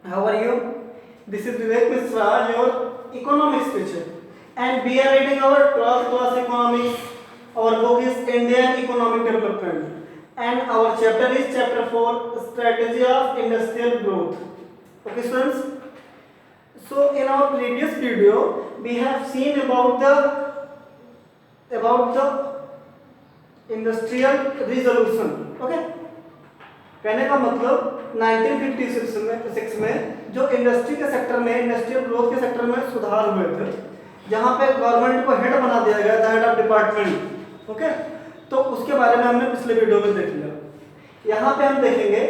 How are you? This is Vivek Misra, your economics teacher, and we are reading our 12th class economics. Our book is Indian Economic Development, and our chapter is chapter 4, Strategy of Industrial Growth. Okay, students. So in our previous video, we have seen about the industrial revolution. Okay. कहने का मतलब 1956 में जो industry के sector में, industrial growth के sector में सुधार हुए थे, जहाँ पे गवर्नमेंट को हेड बना दिया गया था, हेड ऑफ डिपार्टमेंट। ओके, तो उसके बारे में हमने पिछले वीडियो में देख लिया। यहाँ पे हम देखेंगे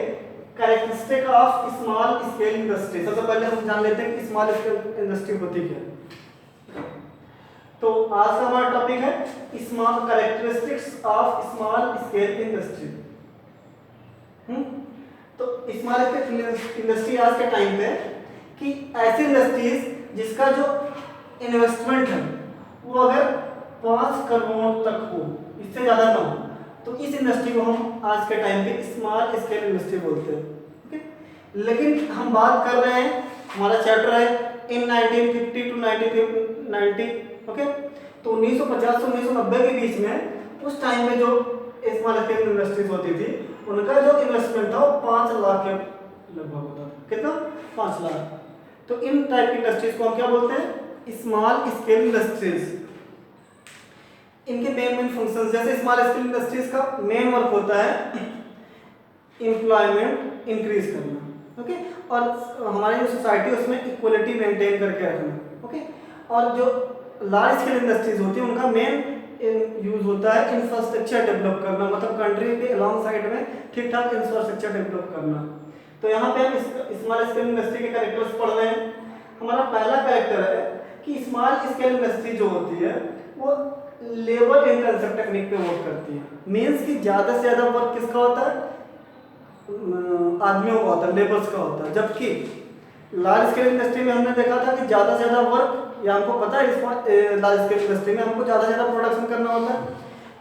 characteristic of small scale industry. सबसे पहले हम जान लेते हैं कि स्मॉल स्केल इंडस्ट्री होती क्या है। तो आज का हमारा टॉपिक है small characteristics of small scale industry. तो स्मॉल स्केल इंडस्ट्री आज के टाइम पे कि ऐसी इंडस्ट्रीज जिसका जो इन्वेस्टमेंट है वो अगर 5 करोड़ तक हो, इससे ज़्यादा ना हो, तो इस इंडस्ट्री को हम आज के टाइम पे स्मॉल स्केल इंडस्ट्री बोलते हैं। ओके, लेकिन हम बात कर रहे हैं, हमारा चैप्टर है इन 1950 टू 1990। ओके, तो 1950 से 1990 के बीच में उस टाइम पे जो स्मॉल स्केल इंडस्ट्रीज होती थी उनका जो इन्वेस्टमेंट था वो 5 लाख के लगभग होता था। कितना? 5 लाख। तो इन टाइप की इंडस्ट्रीज को हम क्या बोलते हैं? Small scale industries. इनके मेन फंक्शंस, जैसे स्मॉल स्केल इंडस्ट्रीज का मेन वर्क होता है एम्प्लॉयमेंट इंक्रीज करना। ओके, और हमारी जो सोसाइटी है उसमें इक्वलिटी मेंटेन करके रखना। ओके, और जो लार्ज स्केल इंडस्ट्रीज होती है उनका मेन यूज होता है इंफ्रास्ट्रक्चर डेवलप करना, मतलब कंट्री के अलॉन्ग साइड में ठीक ठाक इंफ्रास्ट्रक्चर डेवलप करना। तो यहाँ पे हम स्मॉल स्केल इंडस्ट्री के कैरेक्टर्स पढ़ रहे हैं। हमारा पहला कैरेक्टर है कि स्मॉल स्केल इंडस्ट्री जो होती है वो लेबर इंटेंसिव टेक्निक पे वर्क करती है। मीन्स कि ज़्यादा से ज़्यादा वर्क किसका होता है? आदमियों का होता है, लेबर्स का होता है। जबकि लार्ज स्केल इंडस्ट्री में हमने देखा था कि ज़्यादा से ज़्यादा वर्क, या हमको पता है लार्ज स्केल इंडस्ट्री में हमको ज़्यादा से ज़्यादा प्रोडक्शन करना होता है,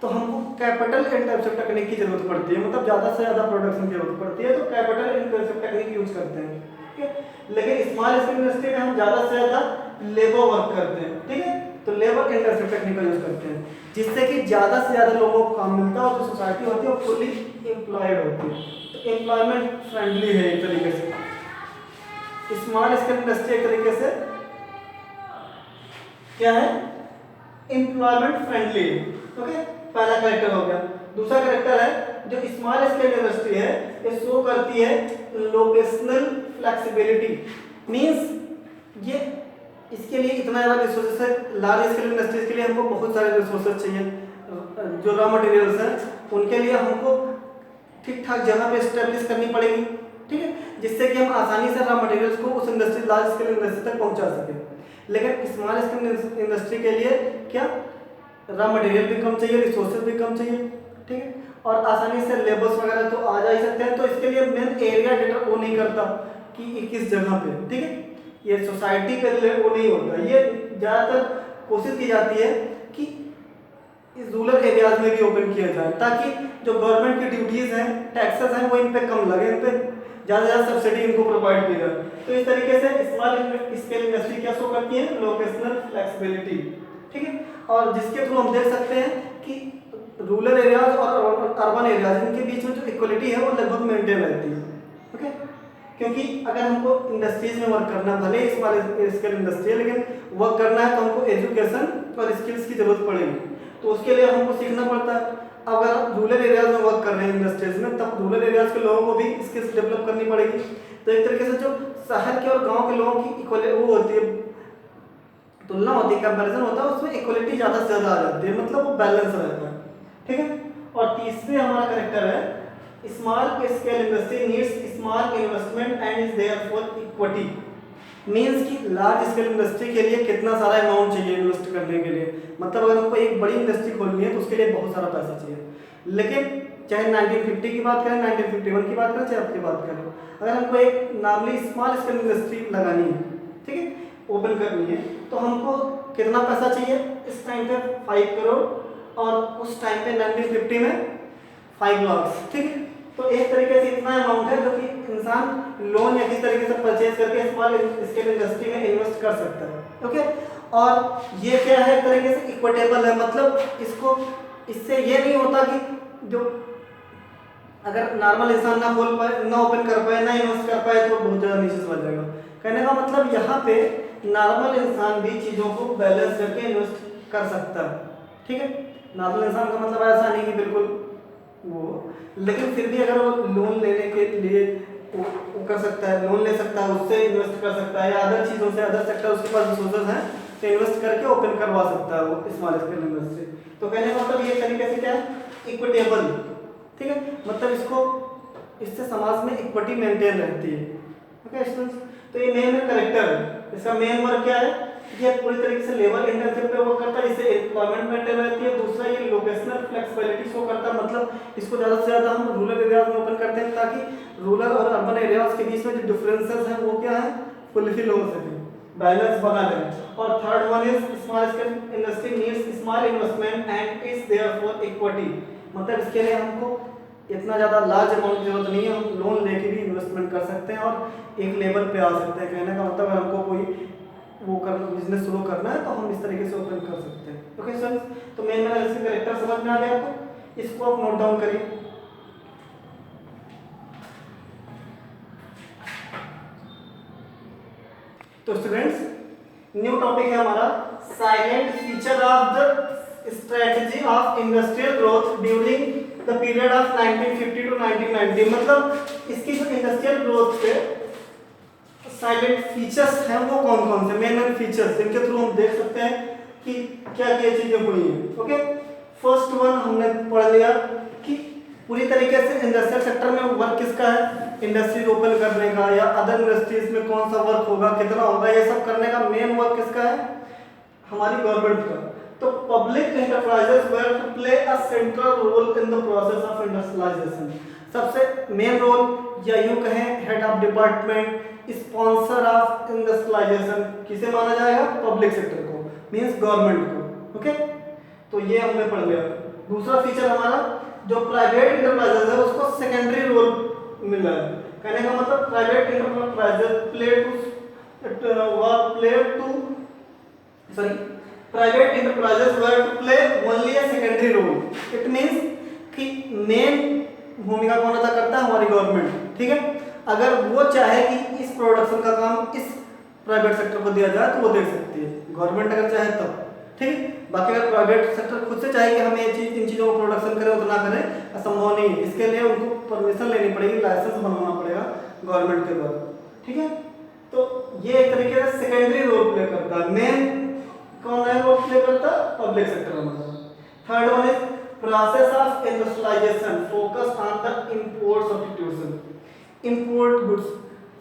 तो हमको कैपिटल इंटेंसिव टेक्निक की जरूरत पड़ती है, मतलब ज़्यादा से ज़्यादा प्रोडक्शन की जरूरत पड़ती है, तो कैपिटल इंटेंसिव टेक्निक यूज करते हैं। ठीक है, लेकिन स्मॉल स्केल इंडस्ट्री में हम ज़्यादा से ज़्यादा लेबर वर्क करते हैं। ठीक है, तो लेबर इंटेंसिव टेक्निक का यूज करते हैं, जिससे कि ज़्यादा से ज़्यादा लोगों को काम मिलता है और जो सोसाइटी होती है वो फुली एम्प्लॉयड होती है। तो एम्प्लॉयमेंट फ्रेंडली है एक तरीके से स्मॉल स्केल इंडस्ट्री। एक तरीके से क्या है? Employment friendly. ओके, पहला कैरेक्टर हो गया। दूसरा कैरेक्टर है जो स्मॉल स्केल इंडस्ट्री है, ये शो करती है लोकेशनल फ्लेक्सिबिलिटी। मींस ये इसके लिए इतना ज़्यादा रिसोर्सेस है। लार्ज स्केल इंडस्ट्रीज के लिए हमको बहुत सारे रिसोर्सेस चाहिए, जो रॉ मटेरियल्स हैं उनके लिए हमको ठीक ठाक जगह पे एस्टेब्लिश करनी पड़ेगी। ठीक है, जिससे कि हम आसानी से रॉ मटेरियल्स को उस इंडस्ट्री, लार्ज स्केल इंडस्ट्री तक पहुंचा सकें। लेकिन स्मॉल स्केल इंडस्ट्री के लिए क्या? रॉ मटेरियल भी कम चाहिए, रिसोर्सेज भी कम चाहिए। ठीक है, और आसानी से लेबर्स वगैरह तो आ जा ही सकते हैं, तो इसके लिए मेन एरिया डेटा वो नहीं करता कि किस जगह पे। ठीक है, ये सोसाइटी के लिए वो नहीं होता। ये ज़्यादातर कोशिश की जाती है कि इस रूरल एरियाज में भी ओपन किया जाए, ताकि जो गवर्नमेंट की ड्यूटीज़ हैं, टैक्सेस हैं, वो इन पे कम लगे, इन पे ज़्यादा से ज़्यादा सब्सिडी इनको प्रोवाइड की जाए। तो इस तरीके से स्मॉल स्केल इंडस्ट्री क्या शो करती है? Locational flexibility. ठीक है, और जिसके थ्रू हम देख सकते हैं कि रूरल एरियाज और अर्बन एरियाज इनके बीच में जो इक्वलिटी है वो लगभग मेंटेन रहती है। ओके, क्योंकि अगर हमको इंडस्ट्रीज में वर्क करना, भले ही स्मॉल स्केल इंडस्ट्री है, लेकिन वर्क करना है तो हमको एजुकेशन और स्किल्स की जरूरत पड़ेगी, तो उसके लिए हमको सीखना पड़ता है। अगर आप रूरल एरियाज में वर्क कर रहे हैं इंडस्ट्रीज में, तब रूरल एरियाज के लोगों को भी स्किल्स डेवलप करनी पड़ेगी। तो एक तरीके से जो शहर के और गांव के लोगों की इक्वलिटी वो होती है, तुलना होती है, कंपैरिजन होता है, उसमें इक्वलिटी ज़्यादा से ज़्यादा आ जाती है, मतलब वो बैलेंस रहता है। ठीक है, और तीसरे हमारा कैरेक्टर है small scale industry needs small investment and is therefore equity. Means कि लार्ज स्केल इंडस्ट्री के लिए कितना सारा अमाउंट चाहिए इन्वेस्ट करने के लिए, मतलब अगर हमको एक बड़ी इंडस्ट्री खोलनी है तो उसके लिए बहुत सारा पैसा चाहिए। लेकिन चाहे 1950 की बात करें, 1951 की बात करें, चाहे आपकी बात करें, अगर हमको एक नॉर्मली स्मॉल स्केल इंडस्ट्री लगानी है, ठीक है, ओपन करनी है, तो हमको कितना पैसा चाहिए? इस टाइम पे 5 करोड़, और उस टाइम पे 1950 में 5 लाख। ठीक है, तो एक तरीके से इतना अमाउंट है जो कि इंसान लोन या किस तरीके से परचेज करके स्मॉल स्केल इंडस्ट्री में इन्वेस्ट कर सकता है। ओके, और ये क्या है, एक तरीके से इक्विटेबल है, मतलब इसको इससे ये नहीं होता कि जो अगर नॉर्मल इंसान ना खोल पाए, ना ओपन कर पाए, ना इन्वेस्ट कर पाए तो बहुत ज़्यादा नीचे से बच जाएगा। कहने का मतलब यहाँ पे नॉर्मल इंसान भी चीज़ों को बैलेंस करके इन्वेस्ट कर सकता है। ठीक है, नॉर्मल इंसान का मतलब ऐसा नहीं कि बिल्कुल वो, लेकिन फिर भी अगर वो लोन लेने के लिए वो कर सकता है, लोन ले सकता है, उससे इन्वेस्ट कर सकता है, या अदर चीज़ों से, अदर सेक्टर उसके पास रिसोर्सेज हैं तो इन्वेस्ट करके ओपन करवा सकता है वो स्मॉल स्केल इंडस्ट्री। तो कहने का मतलब ये तरीके से क्या है, इक्विटेबल। ठीक है, मतलब इसको, इससे समाज में इक्विटी मेंटेन रहती है। ओके स्टूडेंट्स, तो ये मेन कैरेक्टर है, इसका मेन वर्क क्या है, ये पूरी तरीके से लेबर इंटर्नशिप पे वर्क करता है, इससे एम्प्लॉयमेंट मेंटेन रहती है। दूसरा ये लोकेशनल फ्लेक्सिबिलिटी शो करता है, मतलब इसको ज़्यादा से ज़्यादा हम रूरल एरियाज में ओपन करते हैं ताकि रूरल और अर्बन एरियाज के बीच में जो डिफरेंसेस हैं वो क्या है, फुलफिल हो सके, बैलेंस बना रहे। और third one is small scale industry needs small investment and is therefore equity, मतलब इसके लिए हमको इतना ज़्यादा लार्ज अमाउंट की जरूरत नहीं है, हम लोन लेके भी इन्वेस्टमेंट कर सकते हैं और एक लेवल पे आ सकते हैं। कहने का मतलब अगर हमको कोई वो करना, बिजनेस शुरू करना है तो हम इस तरीके से ओपन कर सकते हैं। ओके सर, तो मेन एनालिसिस कैरेक्टर समझ में आ गया आपको, इसको आप नोट डाउन करिए। तो स्टूडेंट्स, न्यू टॉपिक है हमारा silent feature of the strategy of industrial growth during the period of 1950 to 1990, मतलब इसकी जो इंडस्ट्रियल ग्रोथ पे साइलेंट फीचर्स हैं वो कौन कौन से, मेन फीचर्स जिनके थ्रू हम देख सकते हैं कि क्या क्या चीजें हुई हैं। ओके, फर्स्ट वन हमने पढ़ लिया कि पूरी तरीके से इंडस्ट्रियल सेक्टर में वर्क किसका है, इंडस्ट्रीज ओपन करने का, या अदर इंडस्ट्रीज में कौन सा वर्क होगा, कितना होगा, ये सब करने का मेन वर्क किसका है, हमारी गवर्नमेंट का। तो public enterprises were to play a central role in the process of industrialisation, सबसे मेन रोल, या यूं कहें head of department, sponsor of industrialisation किसे माना जाएगा, पब्लिक सेक्टर को, मींस गवर्नमेंट को। ओके, तो ये हमने पढ़ लिया। दूसरा फीचर हमारा जो प्राइवेट इंटरप्राइजेस है उसको सेकेंडरी रोल मिला है। कहने का मतलब private enterprises private enterprises were to play only a secondary role. It means कि मेन भूमिका कौन अदा करता है, हमारी गवर्नमेंट। ठीक है, अगर वो चाहे कि इस प्रोडक्शन का काम इस प्राइवेट सेक्टर को दिया जाए तो वो दे सकती है, गवर्नमेंट अगर चाहे तब। ठीक है, बाकी अगर प्राइवेट सेक्टर खुद से चाहे कि हम ये चीज, इन चीज़ों को प्रोडक्शन करें, उतना करें, असंभव नहीं है। इसके लिए उनको परमिशन लेनी पड़ेगी, लाइसेंस बनवाना पड़ेगा गवर्नमेंट के द्वारा। ठीक है, तो ये एक तरीके से सेकेंडरी रोल प्ले करता है। मेन कौन है, रोल प्ले करता है पब्लिक सेक्टर में। Third one is process of industrialisation focus on the import substitution, import goods.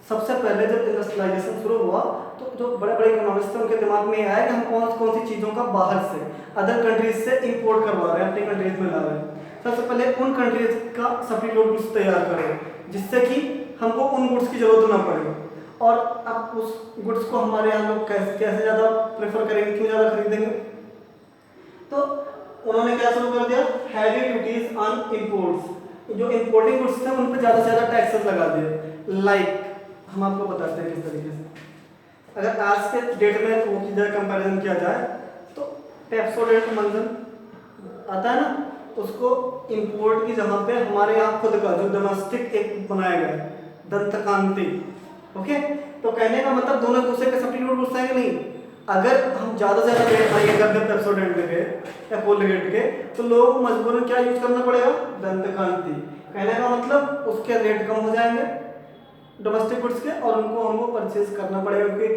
सबसे पहले जब इंडस्ट्रियलाइजेशन शुरू हुआ तो जो बड़े बड़े इकोनॉमिस्ट थे उनके दिमाग में आया कि हम कौन सी चीज़ों का बाहर से, अदर कंट्रीज से इंपोर्ट करवा रहे हैं, अपनी कंट्रीज में ला रहे हैं। सबसे पहले उन कंट्रीज का सब्स्टिट्यूट गुड्स तैयार करें जिससे कि हमको उन गुड्स की जरूरत ना पड़े, और अब उस गुड्स को हमारे यहाँ लोग कैसे ज़्यादा प्रेफर करेंगे, क्यों ज़्यादा खरीदेंगे। तो उन्होंने क्या शुरू कर दिया, हैवी ड्यूटीज ऑन इंपोर्ट्स, जो इंपोर्टिंग गुड्स थे उन पर ज़्यादा से ज़्यादा टैक्सेस लगा दिए। लाइक हम आपको बताते हैं किस तरीके से, अगर आज के डेट में वो की जाए, कंपैरिजन किया जाए तो पेप्सोडेंट मंजन आता है ना, उसको इंपोर्ट की जगह पे हमारे यहाँ खुद का जो डोमेस्टिक एक बनाया गया है दंतकांति। ओके, तो कहने का मतलब दोनों दूसरे के सब्स्टिट्यूट गुड्स हैं कि नहीं। अगर हम ज़्यादा से ज़्यादा रेट हाई करते हैं पेप्सोडेंट के या कोलगेट के, तो लोगों को मजबूरन क्या यूज करना पड़ेगा, दंतकांति। कहने का मतलब उसके रेट कम हो जाएंगे डोमेस्टिक गुड्स के, और उनको हमको परचेज करना पड़ेगा क्योंकि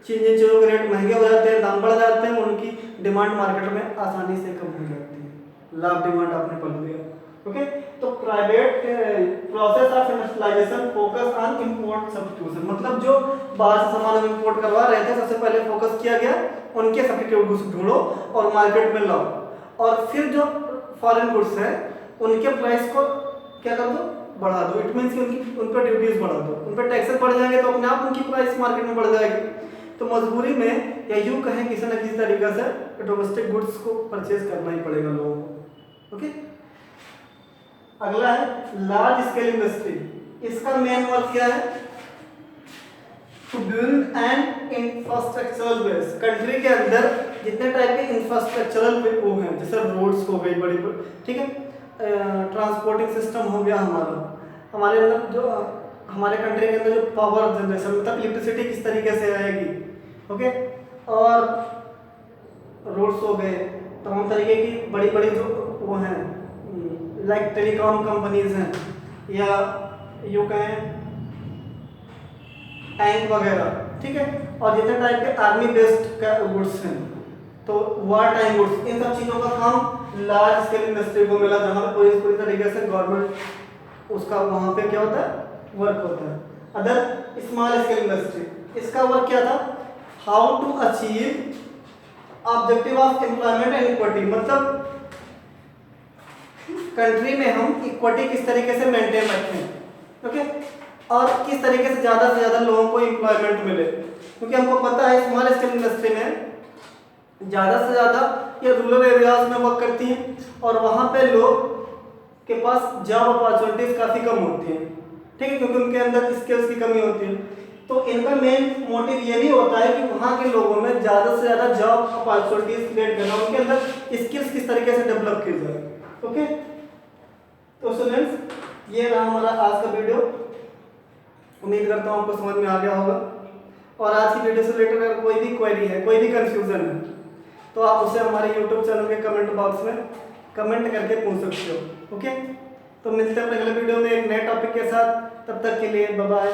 जिन चीज़ों के रेट महंगे हो जाते हैं, दाम बढ़ जाते हैं, उनकी डिमांड मार्केट में आसानी से कम हो जाती है। लाभ डिमांड आपने पढ़ लिया। ओके, तो private process of industrialisation focus on import substitution, मतलब जो बाहर से सामान हम इंपोर्ट करवा रहे थे सबसे पहले फोकस किया गया उनके सब्स्टिट्यूट गुड्स ढूंढो और मार्केट में लाओ, और फिर जो फॉरेन गुड्स हैं उनके प्राइस को क्या कर दो, बढ़ा दो। इट मीन्स कि उन पर ड्यूटीज बढ़ा दो, उन पर टैक्सेस बढ़ जाएंगे तो अपने आप उनकी प्राइस मार्केट में बढ़ जाएगी। तो मजबूरी में, या यूं कहें किसी न किसी तरीके से डोमेस्टिक गुड्स को परचेज करना ही पड़ेगा लोगों को। ओके, अगला है लार्ज स्केल इंडस्ट्री। इसका मेन वर्क क्या है, to build an infrastructural base. Country के अंदर जितने टाइप के इंफ्रास्ट्रक्चरल वो हैं, जैसे रोड्स हो गई बड़ी बड़ी, ठीक है, ट्रांसपोर्टिंग सिस्टम हो गया हमारे अंदर जो हमारे कंट्री के अंदर जो पावर जनरेशन मतलब इलेक्ट्रिसिटी किस तरीके से आएगी, ओके, और रोड्स हो गए, तमाम तरीके की बड़ी बड़ी जो वो हैं लाइक टेलीकॉम कंपनीज हैं, या यूँ कहें टैंक वगैरह, ठीक है, और जितने टाइप के आर्मी बेस्ड गुड्स हैं, तो वार टाइम गुड्स, इन सब चीज़ों का काम लार्ज स्केल इंडस्ट्री को मिला, जहाँ पे पूरी तरीके से गवर्नमेंट उसका वहाँ पे क्या होता है वर्क होता है। अदर स्मॉल स्केल इंडस्ट्री, इसका वर्क क्या था, how to achieve objective of employment and equity, मतलब कंट्री में हम इक्विटी किस तरीके से मेंटेन रखें, ओके, और किस तरीके से ज़्यादा लोगों को एम्प्लॉयमेंट मिले, क्योंकि हमको पता है स्मॉल स्केल इंडस्ट्री में ज़्यादा से ज़्यादा ये रूरल एरियाज में वर्क करती हैं और वहाँ पे लोग के पास जॉब अपॉर्चुनिटीज़ काफ़ी कम होती हैं, ठीक है, क्योंकि उनके अंदर स्किल्स की कमी होती है। तो इनका मेन मोटिव ये भी होता है कि वहाँ के लोगों में ज़्यादा से ज़्यादा जॉब अपॉर्चुनिटीज़ क्रिएट करना, उनके अंदर स्किल्स किस तरीके से डेवलप की जाए, ओके। तो स्टूडेंट्स ये रहा हमारा आज का वीडियो, उम्मीद करता हूँ आपको समझ में आ गया होगा। और आज की वीडियो से रिलेटेड अगर कोई भी क्वेरी है, कोई भी कंफ्यूजन है, तो आप उसे हमारे यूट्यूब चैनल के कमेंट बॉक्स में कमेंट करके पूछ सकते हो, ओके। तो मिलते हैं अपने अगले वीडियो में एक नए टॉपिक के साथ, तब तक के लिए बाय बाय।